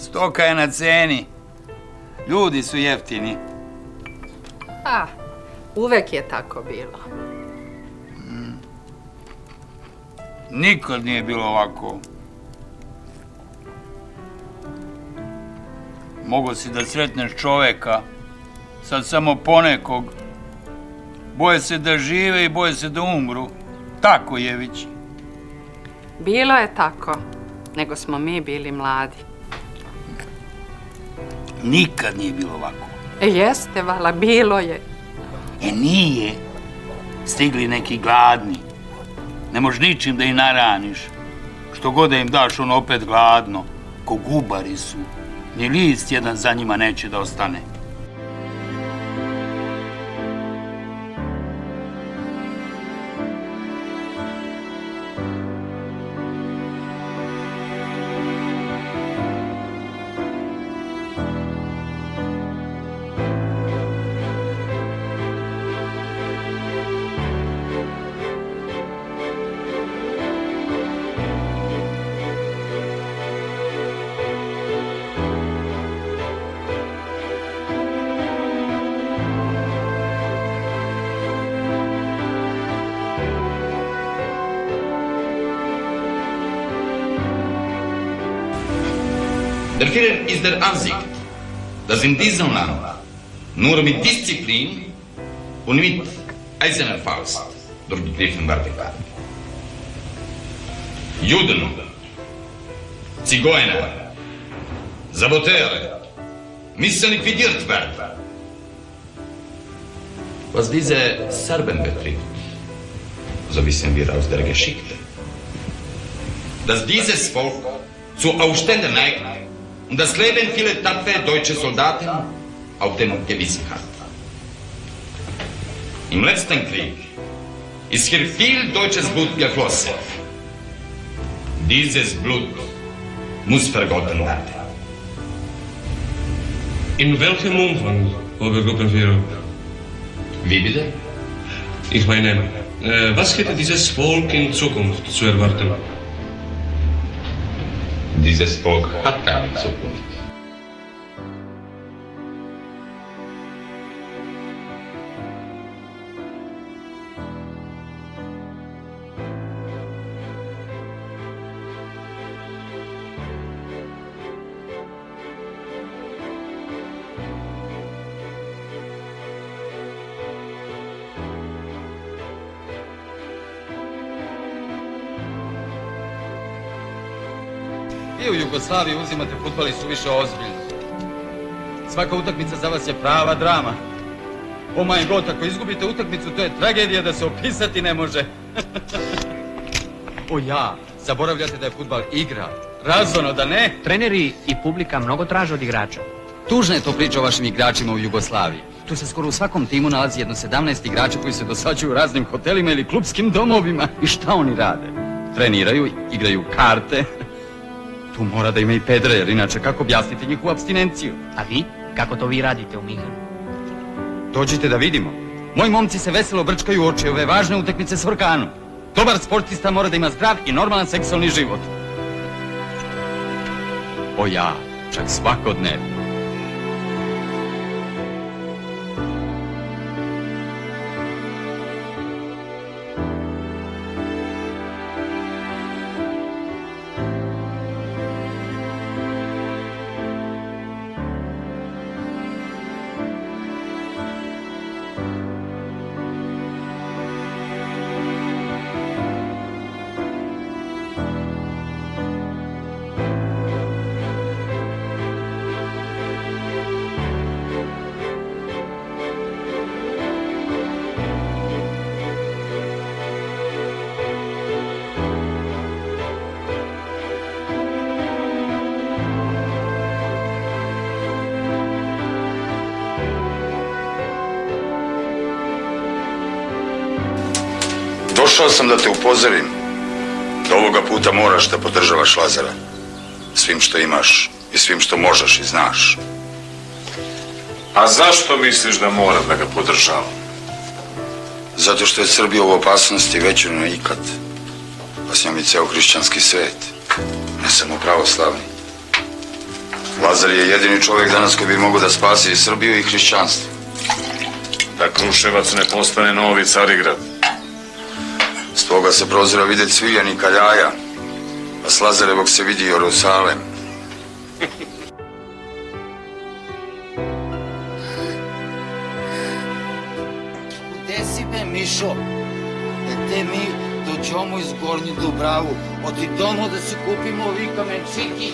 Stoka je na ceni. Ljudi su jeftini. A, uvek je tako bilo. Nikad nije bilo ovako. Mogo si da sretneš čoveka, sad samo ponekog. Boje se da žive i boje se da umru. Tako, Jević. Bilo je tako, nego smo mi bili mladi. Nikad nije bilo ovako. Jeste, vala, bilo je. Nije. Stigli neki gladni. Ne možeš ničim da ih naraniš. Što god da im daš, ono opet gladno. Ko gubari su. Ni list jedan za njima neće da ostane. Der Führer ist der Ansicht, dass in diesem Land nur mit Disziplin und mit eiserner Faust durchgegriffen werden kann. Juden, Zigeuner, Saboteure müssen liquidiert werden. Was diese Serben betrifft, so wissen wir aus der Geschichte, dass dieses Volk zu Aufständen neigt und das Leben vieler tapfere deutsche Soldaten auf dem Gewissen hat. Im letzten Krieg ist hier viel deutsches Blut geflossen. Dieses Blut muss vergotten werden. In welchem Umfang, Obergruppenführer? Wie bitte? Ich meine, was hätte dieses Volk in Zukunft zu erwarten? Dieses Volk hat keine Zukunft. Vi u Jugoslaviji uzimate fudbal i suviše ozbiljno. Svaka utakmica za vas je prava drama. Oh my god, ako izgubite utakmicu, to je tragedija da se opisati ne može. O ja, zaboravljate da je fudbal igra. Razono da ne. Treneri i publika mnogo traže od igrača. Tužna je to priča o vašim igračima u Jugoslaviji. Tu se skoro u svakom timu nalazi jedno 17 igrača koji se dosađuju u raznim hotelima ili klubskim domovima. I šta oni rade? Treniraju, igraju karte. Tu mora da ima i pedre, jer inače kako objasniti njihovu apstinenciju? A vi? Kako to vi radite u Minhenu? Dođite da vidimo. Moji momci se veselo brčkaju oči ove važne utakmice s Orkanom. Dobar sportista mora da ima zdrav i normalan seksualni život. O ja, čak svakodnevno. Došao sam da te upozorim da ovoga puta moraš da podržavaš Lazara svim što imaš i svim što možeš i znaš. A zašto misliš da moram da ga podržavam? Zato što je Srbija u opasnosti većoj nego ikad, pa s njom i ceo hrišćanski svet, ne samo pravoslavni. Lazar je jedini čovjek danas koji bi mogao da spasi i Srbiju i hrišćanstvo. Da Kruševac ne postane novi Carigrad. S toga se prozora vide Cviljan i Kaljaja, a s Lazarevog se vidi Jerusalem. Gde si me, Mišo? Te mi dođemo iz Gornju Dubravu, odi domo da se kupimo ovi kamenčiki.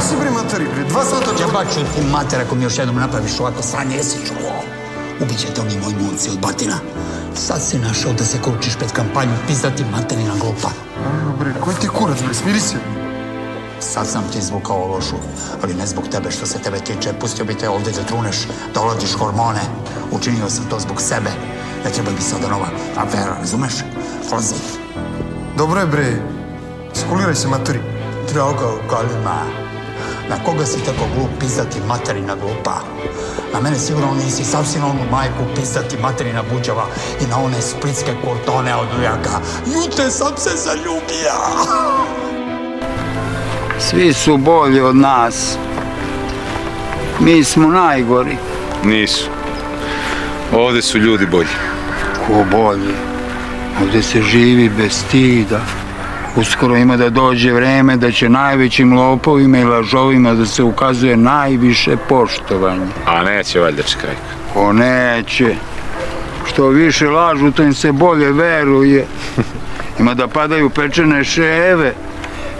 Si bre materi, bre, 2 sata ću... Ja baću ti mater ako mi još jednom napraviš ovako sranje, jesi čuo? Ubiće te oni moji momci od batina. Sad si našao da se kručiš pred kampanju, pizdati materina glupa. Bre, koji ti kurac, bre, smiri se. Sad sam ti izvukao lošu, ali ne zbog tebe što se tebe tiče. Pustio bi te ovdje da truneš, da oladiš hormone. Učinio sam to zbog sebe. Ne treba mi sada nova afera, razumeš? Flazi. Dobro je, bre. Skuliraj se, materi. Droga u kolima. Na koga si tako glup pizdati materina glupa? Na mene sigurno nisi sasvim onu majku pizdati materina buđava i na one splitske kurtone od ujaka. Jute sam se zaljubija. Svi su bolji od nas. Mi smo najgori. Nisu. Ovde su ljudi bolji. Ko bolji? Ovdje se živi bez stida. Uskoro ima da dođe vreme da će najvećim lopovima i lažovima da se ukazuje najviše poštovanje. A neće valjda čekajka. Ko neće? Što više lažu, to im se bolje veruje. Ima da padaju pečene ševe.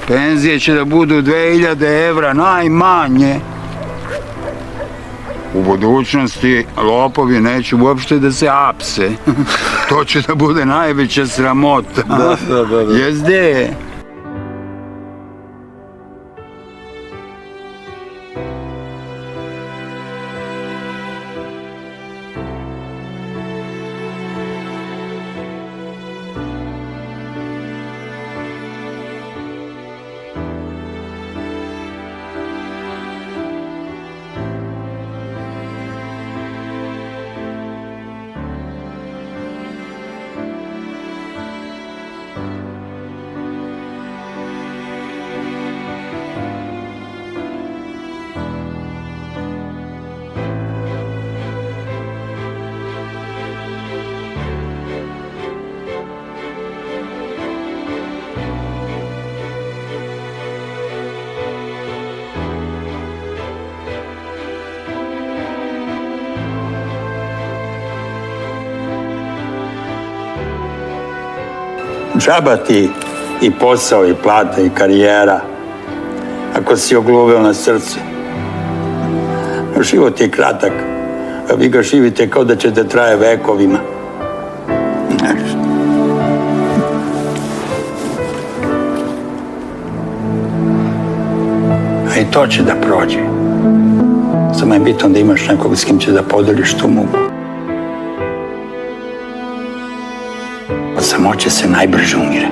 Penzije će da budu 2000 evra, najmanje. U budućnosti lopovi neće uopšte da se apse. To će da bude najveća sramota. Da. Jezde. Džaba ti i posao i plata i karijera ako si ogluveo na srcu. Život je kratak, a vi ga živite kao da će da traje vekovima. A i to će da prođe. Samo je bitno da imaš nekog s kim će da podeliš tu muku. Od samoće se najbrže umire.